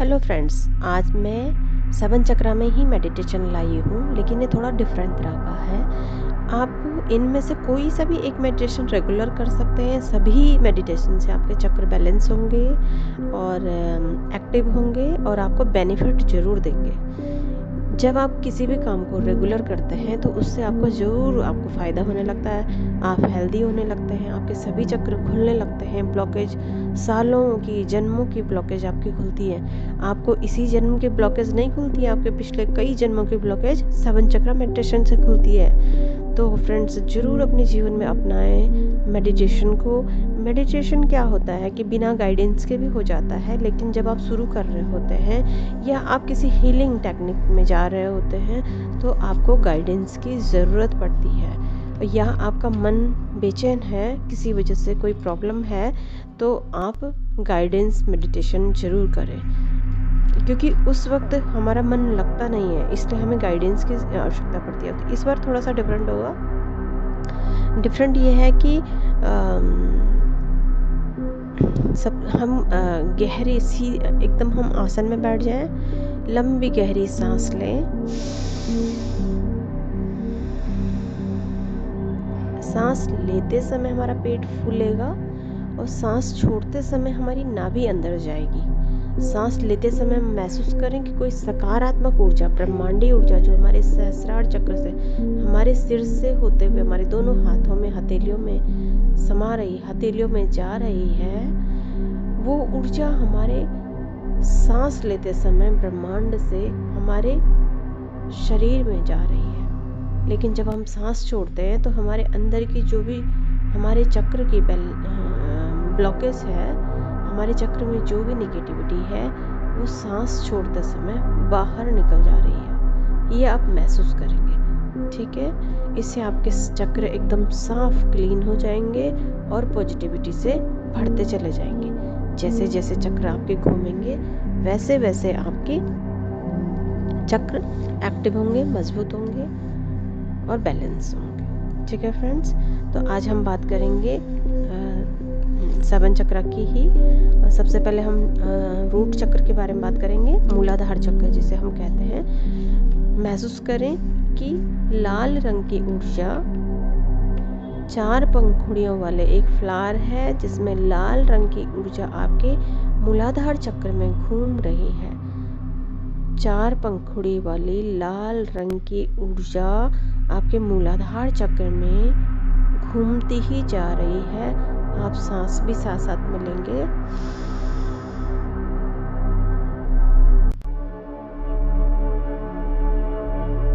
Hello friends, आज मैं seven चक्रा में ही मेडिटेशन लाई हूँ, लेकिन ये थोड़ा डिफरेंट तरह का है। आप इनमें से कोई सा भी एक मेडिटेशन रेगुलर कर सकते हैं। सभी मेडिटेशन से आपके चक्र बैलेंस होंगे और एक्टिव होंगे और आपको बेनिफिट ज़रूर देंगे। जब आप किसी भी काम को रेगुलर करते हैं तो उससे आपको ज़रूर आपको फ़ायदा होने लगता है। आप हेल्दी होने लगते हैं, आपके सभी चक्र खुलने लगते हैं। ब्लॉकेज, सालों की, जन्मों की ब्लॉकेज आपकी खुलती है। आपको इसी जन्म की ब्लॉकेज नहीं खुलती है, आपके पिछले कई जन्मों की ब्लॉकेज सेवन चक्रा मेडिटेशन से खुलती है। तो फ्रेंड्स, ज़रूर अपने जीवन में अपनाएं मेडिटेशन को। मेडिटेशन क्या होता है कि बिना गाइडेंस के भी हो जाता है, लेकिन जब आप शुरू कर रहे होते हैं या आप किसी हीलिंग टेक्निक में जा रहे होते हैं तो आपको गाइडेंस की ज़रूरत पड़ती है। या आपका मन बेचैन है, किसी वजह से कोई प्रॉब्लम है, तो आप गाइडेंस मेडिटेशन ज़रूर करें, क्योंकि उस वक्त हमारा मन लगता नहीं है, इसलिए हमें गाइडेंस की आवश्यकता पड़ती है। तो इस बार थोड़ा सा डिफरेंट होगा। डिफरेंट ये है कि सब हम गहरी सी एकदम हम आसन में बैठ जाएं, लंबी गहरी सांस लें। सांस लेते समय हमारा पेट फूलेगा और सांस छोड़ते समय हमारी नाभि अंदर जाएगी। सांस लेते समय हम महसूस करें कि कोई सकारात्मक ऊर्जा, ब्रह्मांडीय ऊर्जा जो हमारे सहस्रार चक्र से, हमारे सिर से होते हुए हमारे दोनों हाथों में, हथेलियों में समा रही, हथेलियों में जा रही है। वो ऊर्जा हमारे सांस लेते समय ब्रह्मांड से हमारे शरीर में जा रही है। लेकिन जब हम सांस छोड़ते हैं तो हमारे अंदर की जो भी हमारे चक्र की ब्लॉकेज है, हमारे चक्र में जो भी निगेटिविटी है, वो सांस छोड़ते समय बाहर निकल जा रही है। ये आप महसूस करेंगे, ठीक है। इससे आपके चक्र एकदम साफ, क्लीन हो जाएंगे और पॉजिटिविटी से भरते चले जाएंगे। जैसे जैसे चक्र आपके घूमेंगे वैसे वैसे आपके चक्र एक्टिव होंगे, मजबूत होंगे और बैलेंस होंगे, ठीक है फ्रेंड्स। तो आज हम बात करेंगे सेवन चक्र की ही। सबसे पहले हम रूट चक्र के बारे में बात करेंगे, मूलाधार चक्र जिसे हम कहते हैं। महसूस करें कि लाल रंग की ऊर्जा 4 पंखुड़ियों वाले एक फ्लावर है, जिसमें लाल रंग की ऊर्जा आपके मूलाधार चक्र में घूम रही है। 4 पंखुड़ी वाली लाल रंग की ऊर्जा आपके मूलाधार चक्र में घूमती ही जा रही है। आप सांस भी साथ साथ में लेंगे।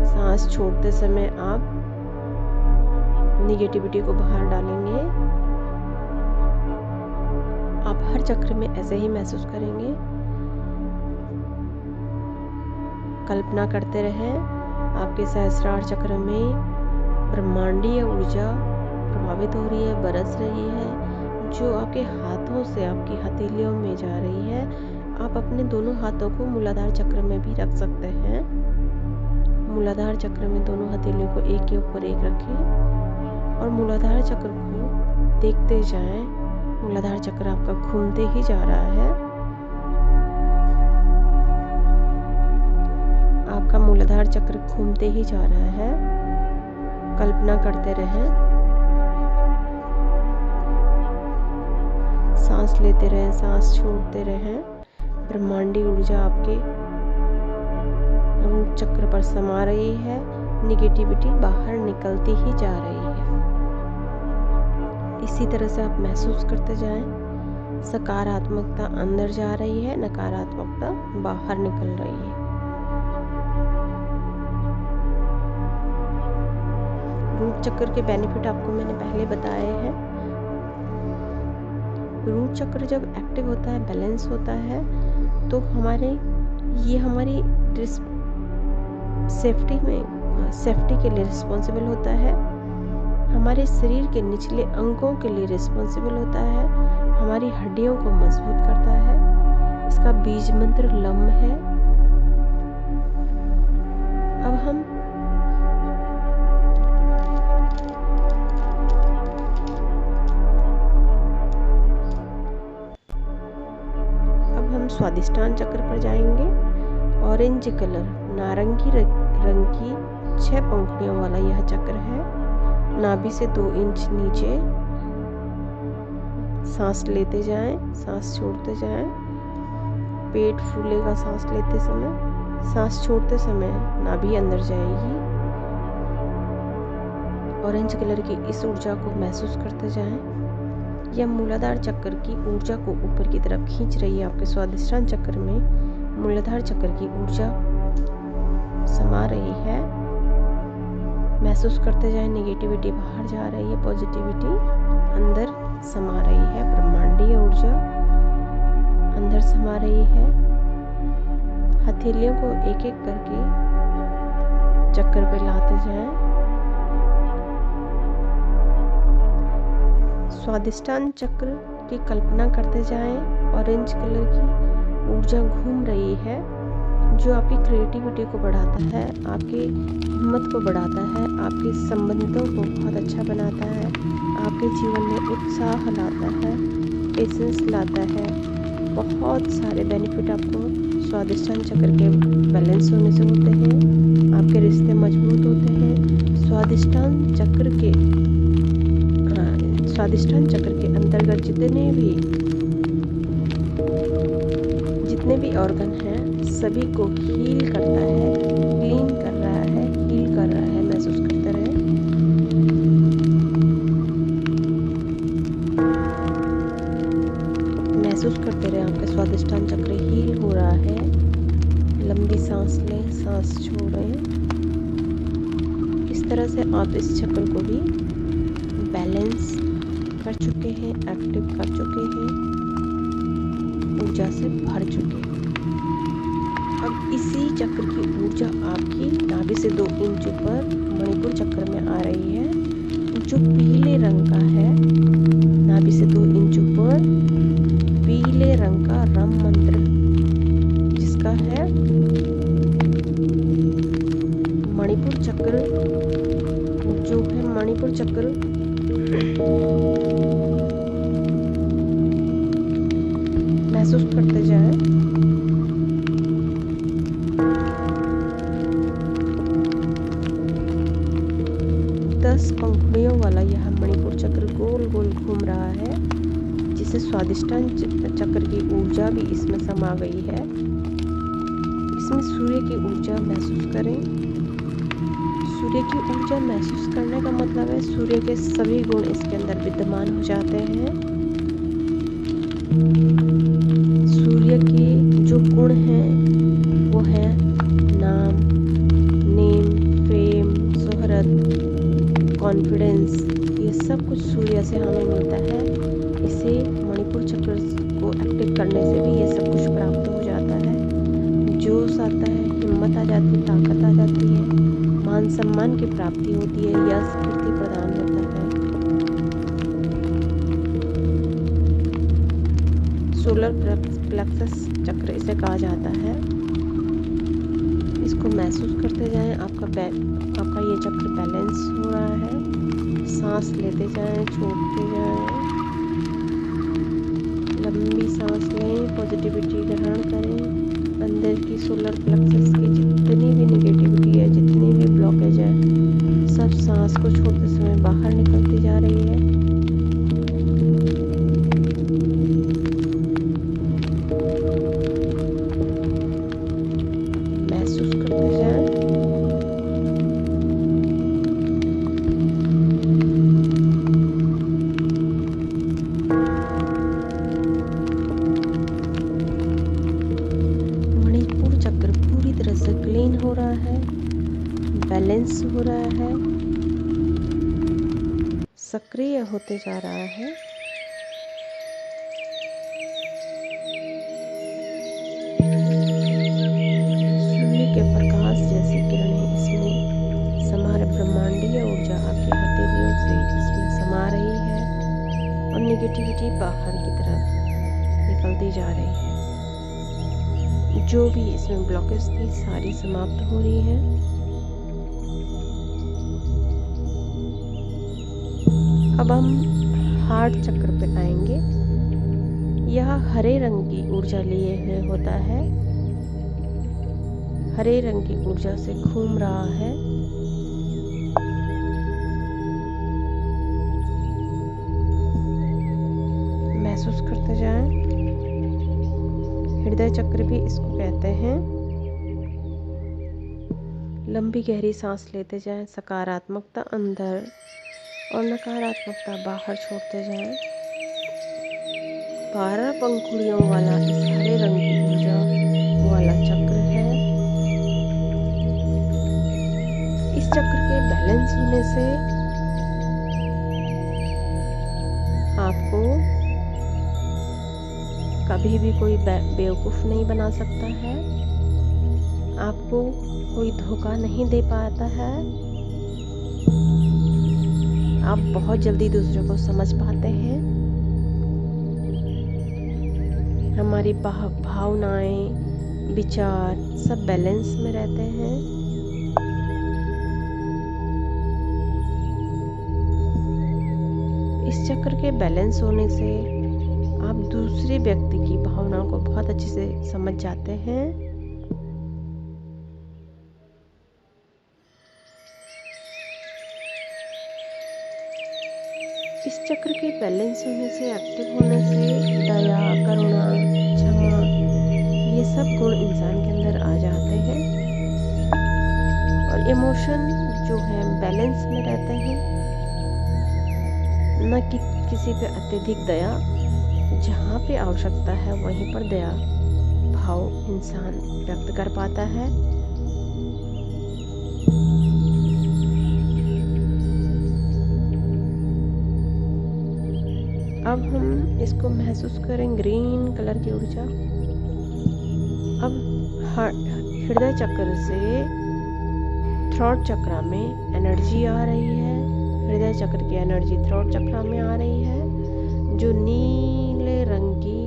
सांस छोड़ते समय आप निगेटिविटी को बाहर डालेंगे। आप हर चक्र में ऐसे ही महसूस करेंगे। कल्पना करते रहें आपके सहस्रार चक्र में ब्रह्मांडीय ऊर्जा प्रभावित हो रही है, बरस रही है, जो आपके हाथों से आपकी हथेलियों में जा रही है। आप अपने दोनों हाथों को मूलाधार चक्र में भी रख सकते हैं। मूलाधार चक्र में दोनों हथेलियों को एक के ऊपर एक रखें और मूलाधार चक्र को देखते जाएं। मूलाधार चक्र आपका घूमते ही जा रहा है। आपका मूलाधार चक्र घूमते ही जा रहा है। कल्पना करते रहें, सांस लेते रहें, सांस छोड़ते रहें। ब्रह्मांडी ऊर्जा आपके रूट चक्र पर समा रही है। निगेटिविटी बाहर निकलती ही जा रही है। इसी तरह से आप महसूस करते जाएं। सकारात्मकता अंदर जा रही है, नकारात्मकता बाहर निकल रही है। रूट चक्र के बेनिफिट आपको मैंने पहले बताए हैं। रूट चक्र जब एक्टिव होता है, बैलेंस होता है, तो हमारी सेफ्टी के लिए रिस्पॉन्सिबल होता है। हमारे शरीर के निचले अंगों के लिए रिस्पॉन्सिबल होता है। हमारी हड्डियों को मजबूत करता है। इसका बीज मंत्र लम है। अब हम स्वादिष्टान चक्र पर जाएंगे। ऑरेंज कलर नारंगी रंग की 6 पंखुड़ियों वाला यह चक्र है। नाभि से 2 इंच नीचे सांस लेते जाएं, सांस छोड़ते जाएं। पेट फूलेगा सांस लेते समय, सांस छोड़ते समय नाभि अंदर जाएगी। ऑरेंज कलर की इस ऊर्जा को महसूस करते जाएं। यह मूलाधार चक्र की ऊर्जा को ऊपर की तरफ खींच रही है। आपके स्वादिष्टान चक्र में मूलाधार चक्र की ऊर्जा समा रही है। महसूस करते जाएं, नेगेटिविटी बाहर जा रही है, पॉजिटिविटी अंदर समा रही है। ब्रह्मांडीय ऊर्जा अंदर समा रही है। हथेलियों को एक एक करके चक्कर पे लाते जाएं। स्वादिष्टान चक्र की कल्पना करते जाएं। ऑरेंज कलर की ऊर्जा घूम रही है, जो आपकी क्रिएटिविटी को बढ़ाता है, आपकी हिम्मत को बढ़ाता है, आपके संबंधों को बहुत अच्छा बनाता है, आपके जीवन में उत्साह लाता है, पेशेंस लाता है। बहुत सारे बेनिफिट आपको स्वादिष्टान चक्र के बैलेंस होने से होते हैं। आपके रिश्ते मजबूत होते हैं। स्वादिष्टान चक्र के अंतर्गत जितने भी ऑर्गन हैं सभी को हील करता है, क्लीन कर रहा है, हील कर रहा है। महसूस करते रहे। महसूस करते रहे आपका स्वादिष्टान चक्र हील हो रहा है। लंबी सांस लें, सांस छोड़ें। इस तरह से आप इस चक्र को भी बैलेंस कर चुके हैं, एक्टिव कर चुके हैं, ऊर्जा से भर चुके हैं। अब इसी चक्र की ऊर्जा आपकी नाभि से 2 इंच ऊपर मणिपुर चक्र में आ रही है, जो पीले रंग का है। नाभि से 2 इंच ऊपर पीले रंग का रम मंत्र, जिसका है मणिपुर चक्र, जो है मणिपुर चक्र महसूस करते जाए। दस पंखुड़ियों वाला यह मणिपुर चक्र गोल गोल घूम रहा है, जिसे स्वादिष्टान चक्र की ऊर्जा भी इसमें समा गई है। इसमें सूर्य की ऊर्जा महसूस करें। सूर्य की ऊर्जा महसूस करने का मतलब है सूर्य के सभी गुण इसके अंदर विद्यमान हो जाते हैं। सूर्य के जो गुण हैं वो है नाम, नेम, फेम, शोहरत, कॉन्फिडेंस। ये सब कुछ सूर्य से हमें मिलता है। इसे मणिपुर चक्र को एक्टिव करने से भी ये सब कुछ प्राप्त हो जाता है। जोश आता है, हिम्मत आ जाती है, ताकत आ जाती है, मान सम्मान की प्राप्ति होती है, यश कीर्ति प्रदान होता है। सोलर प्लेक्सस चक्र इसे कहा जाता है। इसको महसूस करते जाएं। आपका ये चक्र बैलेंस हो रहा है। सांस लेते जाएं, छोड़ते जाएं। लंबी सांस लें, पॉजिटिविटी ग्रहण करें। अंदर की सोलर प्लेक्सस की जितनी भी नेगेटिविटी है, जितनी भी ब्लॉकेज है, सब सांस को छोड़ते समय बाहर निकलती जा रही है। महसूस करते जाएं। मणिपुर चक्र पूरी तरह से क्लीन हो रहा है, बैलेंस हो रहा है, सक्रिय होते जा रहा है। सूर्य के प्रकाश जैसी किरणें इसमें समा रही, ब्रह्मांडीय ऊर्जा आपकी हथेलियों से इसमें समा रही है और नेगेटिविटी बाहर की तरफ निकलती जा रही है। जो भी इसमें ब्लॉकेज थी सारी समाप्त हो रही है। अब हम हार्ट चक्र पे आएंगे। यह हरे रंग की ऊर्जा लिए हुए होता है, हरे रंग की ऊर्जा से घूम रहा है। महसूस करते जाएं। हृदय चक्र भी इसको कहते हैं। लंबी गहरी सांस लेते जाएं, सकारात्मकता अंदर और नकारात्मकता बाहर छोड़ते जाएं। 12 पंखुड़ियों वाला इस हरे रंग की ऊर्जा वाला चक्र है। इस चक्र के बैलेंस होने से आपको कभी भी कोई बेवकूफ़ नहीं बना सकता है, आपको कोई धोखा नहीं दे पाता है। आप बहुत जल्दी दूसरे को समझ पाते हैं। हमारी भावनाएं, विचार सब बैलेंस में रहते हैं। इस चक्र के बैलेंस होने से आप दूसरे व्यक्ति की भावनाओं को बहुत अच्छे से समझ जाते हैं। इस चक्र के बैलेंस होने से, एक्टिव होने से दया, करुणा, क्षमा ये सब गुण इंसान के अंदर आ जाते हैं और इमोशन जो है बैलेंस में रहते हैं। न कि किसी पे अत्यधिक दया, जहाँ पे आवश्यकता है वहीं पर दया भाव इंसान व्यक्त कर पाता है। अब हम इसको महसूस करें, ग्रीन कलर की ऊर्जा। अब हृदय चक्र से थ्रोट चक्र में एनर्जी आ रही है। हृदय चक्र की एनर्जी थ्रोट चक्र में आ रही है, जो नीले रंग की,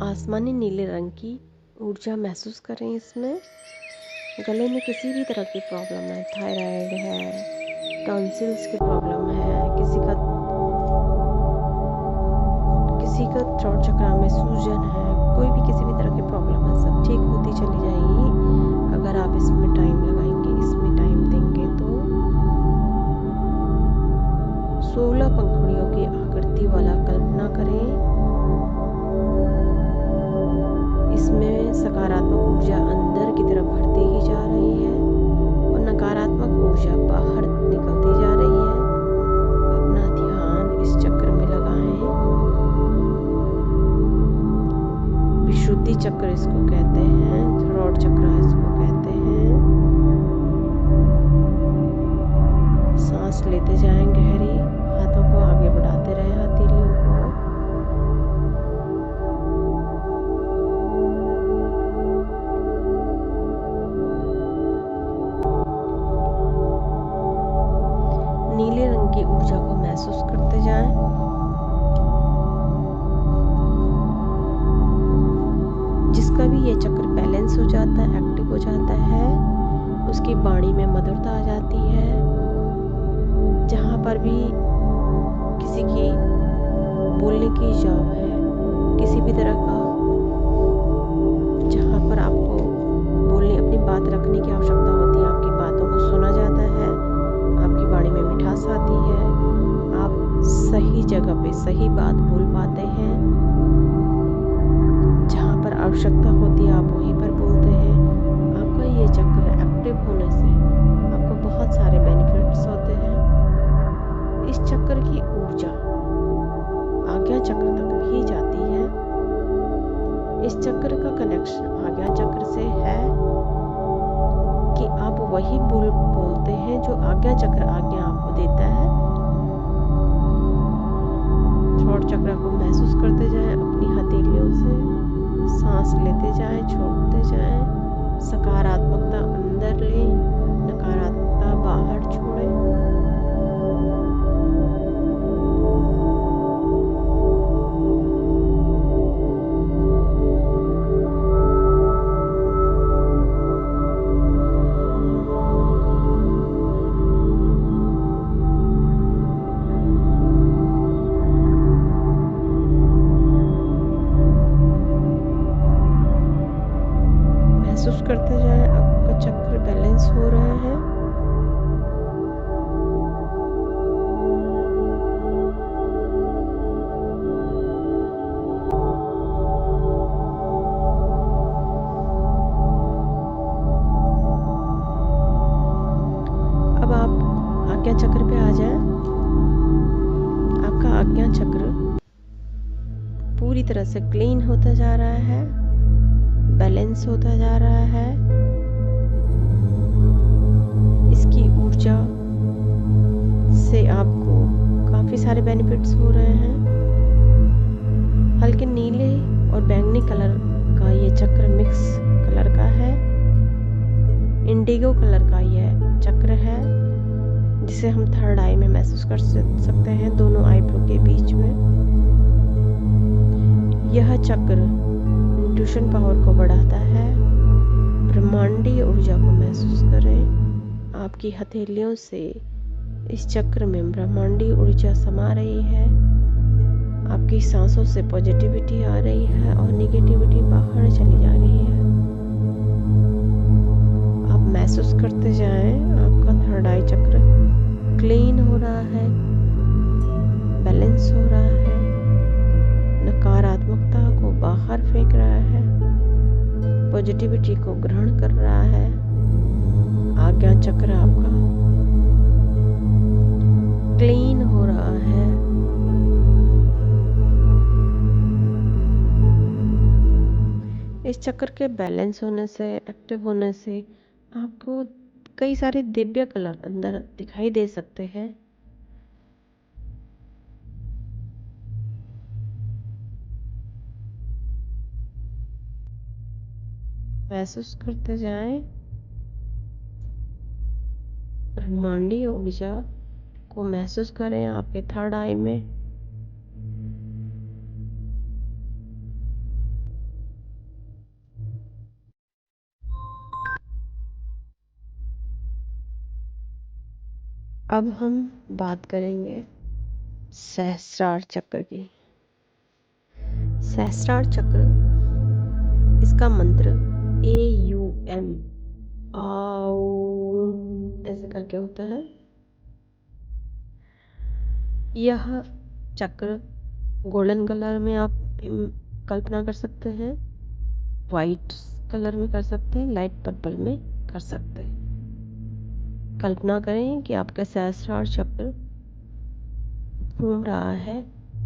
आसमानी नीले रंग की ऊर्जा महसूस करें। इसमें गले में किसी भी तरह की प्रॉब्लम है, थायराइड है, टॉन्सिल्स की प्रॉब्लम है, किसी का थ्रोट चक्र में सूजन है, कोई भी किसी भी तरह की प्रॉब्लम है, सब ठीक होती चली जाएगी अगर आप इसमें टाइम लगाएंगे, इसमें टाइम देंगे। तो 16 पंखुड़ियों की आकृति वाला कल्पना करें। इसमें सकारात्मक ऊर्जा अंदर की तरफ बढ़ती ही जा रही है और नकारात्मक ऊर्जा बाहर निकलती जा रही है। अपना ध्यान इस चक्र में लगाएं। विशुद्धि चक्र इसको कहते हैं, थ्रोट चक्र इसको कहते हैं। सांस लेते जाएं गहरी, हाथों को आगे बढ़ाते रहें, हथेलियों को। नीले रंग की ऊर्जा को महसूस करते जाएं। जिसका भी ये चक्र बैलेंस हो जाता है, एक्टिव हो जाता है, उसकी वाणी में मधुरता आ जाती है। जहाँ पर भी किसी की बोलने की जॉब है, किसी भी तरह का जहाँ पर आपको बोलने, अपनी बात रखने की आवश्यकता होती है, आपकी बातों को सुना जाता है, आपकी वाणी में मिठास आती है, आप सही जगह पे सही बात बोल पाते हैं। जहाँ पर आवश्यकता होती है आप वहीं पर बोलते हैं। आपका ये चक्र एक्टिव होने से आपको बहुत सारे बेनिफिट्स होते हैं। इस चक्र की ऊर्जा आज्ञा चक्र तक भी जाती है। इस चक्र का कनेक्शन आज्ञा चक्र से है कि आप वही बोलते हैं जो आज्ञा चक्र आज्ञा आपको देता है। थ्रोट चक्र को महसूस करते जाएं अपनी हथेलियों से। सांस लेते जाएं, छोड़ते जाएं। सकारात्मकता अंदर लें, नकारात्मकता बाहर छोड़ें। महसूस करते जाएं आपका चक्र बैलेंस हो रहे हैं। अब आप आज्ञा चक्र पे आ जाएं। आपका आज्ञा चक्र पूरी तरह से क्लीन होता जा रहा है, बैलेंस होता जा रहा है। इसकी ऊर्जा से आपको काफी सारे बेनिफिट्स हो रहे हैं। हल्के नीले और बैंगनी कलर का ये चक्र मिक्स कलर का है। इंडिगो कलर का यह चक्र है, जिसे हम थर्ड आई में महसूस कर सकते हैं, दोनों आईब्रो के बीच में। यह चक्र इंट्यूशन पावर को बढ़ाता है। ब्रह्मांडीय ऊर्जा को महसूस करें। आपकी हथेलियों से इस चक्र में ब्रह्मांडीय ऊर्जा समा रही है। आपकी सांसों से पॉजिटिविटी आ रही है और नेगेटिविटी बाहर चली जा रही है। आप महसूस करते जाएं आपका थर्ड आई चक्र क्लीन हो रहा है, बैलेंस हो रहा है, नकारात्मकता को बाहर फेंक रहा है, पॉजिटिविटी को ग्रहण कर रहा है। आज्ञा चक्र आपका क्लीन हो रहा है। इस चक्र के बैलेंस होने से, एक्टिव होने से आपको कई सारे दिव्य कलर अंदर दिखाई दे सकते हैं। महसूस करते जाएं ब्रह्मांडीय ऊर्जा को, महसूस करें आपके थर्ड आई में। अब हम बात करेंगे सहस्रार चक्र की। सहस्रार चक्र, इसका मंत्र AUM ऐसे करके होता है। यह चक्र गोल्डन कलर में आप कल्पना कर सकते हैं, वाइट कलर में कर सकते हैं, लाइट पर्पल में कर सकते हैं। कल्पना करें कि आपका सहस्रार चक्र घूम रहा है।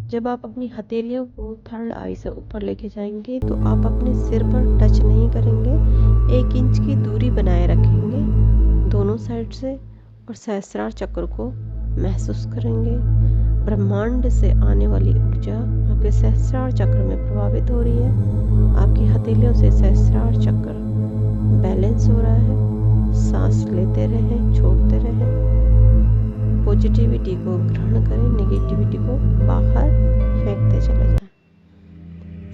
जब आप अपनी हथेलियों को थर्ड आई से ऊपर लेके जाएंगे तो आप अपने सिर पर टच नहीं करेंगे, 1 इंच की दूरी बनाए रखेंगे दोनों साइड से और सहस्रार चक्र को महसूस करेंगे। ब्रह्मांड से आने वाली ऊर्जा आपके सहस्रार चक्र में प्रभावित हो रही है। आपकी हथेलियों से सहस्रार चक्र बैलेंस हो रहा है। सांस लेते रहें, छोड़ते रहें। पॉजिटिविटी को ग्रहण करें, नेगेटिविटी को बाहर फेंकते चले जाएं।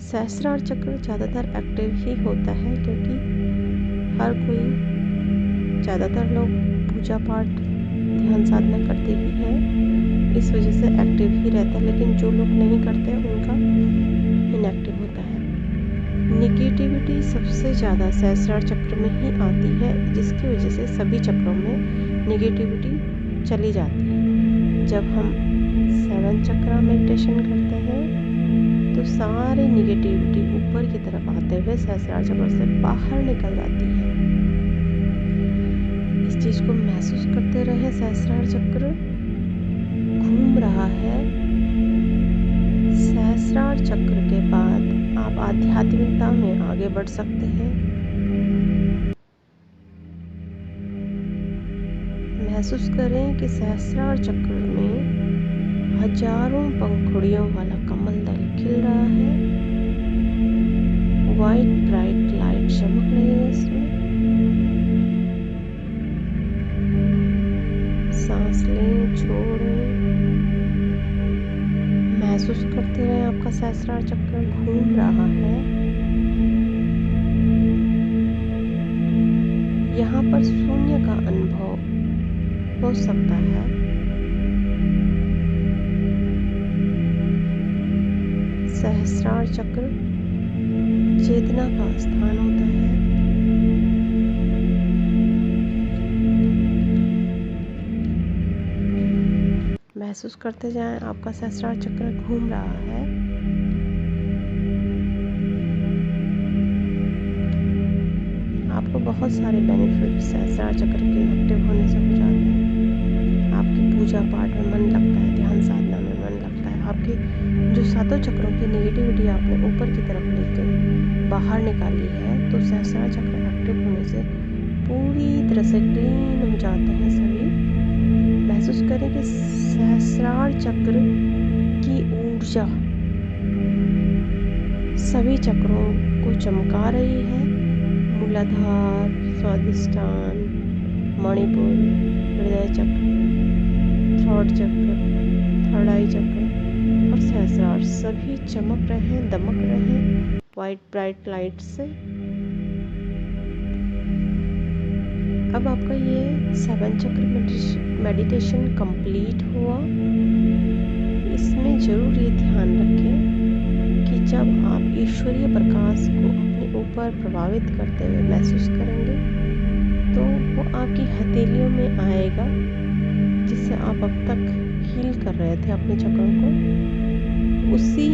सहस्रार चक्र ज़्यादातर एक्टिव ही होता है, क्योंकि हर कोई, ज़्यादातर लोग पूजा पाठ, ध्यान साधना करते ही है, इस वजह से एक्टिव ही रहता है। लेकिन जो लोग नहीं करते उनका इनएक्टिव होता है। नेगेटिविटी सबसे ज़्यादा सहस्रार चक्र में ही आती है, जिसकी वजह से सभी चक्रों में नेगेटिविटी चली जाती है। जब हम 7 चक्र मेडिटेशन करते हैं तो सारी नेगेटिविटी ऊपर की तरफ आते हुए सहस्रार चक्र से बाहर निकल जाती है। इस चीज को महसूस करते रहे। सहस्रार चक्र घूम रहा है। सहस्रार चक्र के बाद आप आध्यात्मिकता में आगे बढ़ सकते हैं। महसूस करें कि सहस्रार चक्र में हजारों पंखुड़ियों वाला कमल दल खिल रहा है। वाइट ब्राइट लाइट चमक रही है इसमें। सांस लें, छोड़ें, महसूस करते रहे आपका सहस्रार चक्र घूम रहा है। यहाँ पर शून्य का अनुभव हो सकता है। सहस्रार चक्र चेतना का स्थान होता है। महसूस करते जाएं आपका सहस्त्रार चक्र घूम रहा है। आपको बहुत सारे बेनिफिट सहस्त्रार चक्र के एक्टिव होने से हो जाते हैं। आपकी पूजा पाठ में मन लगता है, ध्यान साधना में मन लगता है। आपके जो 7 चक्रों की नेगेटिविटी आपने ऊपर की तरफ लेके बाहर निकाली है, तो सहस्त्रार चक्र एक्टिव होने से पूरी तरह से क्लीन हो जाते हैं सभी। महसूस करें कि सहस्त्रार चक्र की ऊर्जा सभी चक्रों को चमका रही है। मूलाधार, स्वादिष्टान, मणिपुर, हृदय चक्र, थ्रोट चक्र, थर्ड आई चक्र और सहस्त्रार सभी चमक रहे हैं, दमक रहे हैं वाइट ब्राइट लाइट से। अब आपका ये 7 चक्र मेडिटेशन कंप्लीट हुआ। इसमें जरूर ये ध्यान रखें कि जब आप ईश्वरीय प्रकाश को अपने ऊपर प्रभावित करते हुए महसूस करेंगे तो वो आपकी हथेलियों में आएगा, जिससे आप अब तक हील कर रहे थे अपने चक्रों को। उसी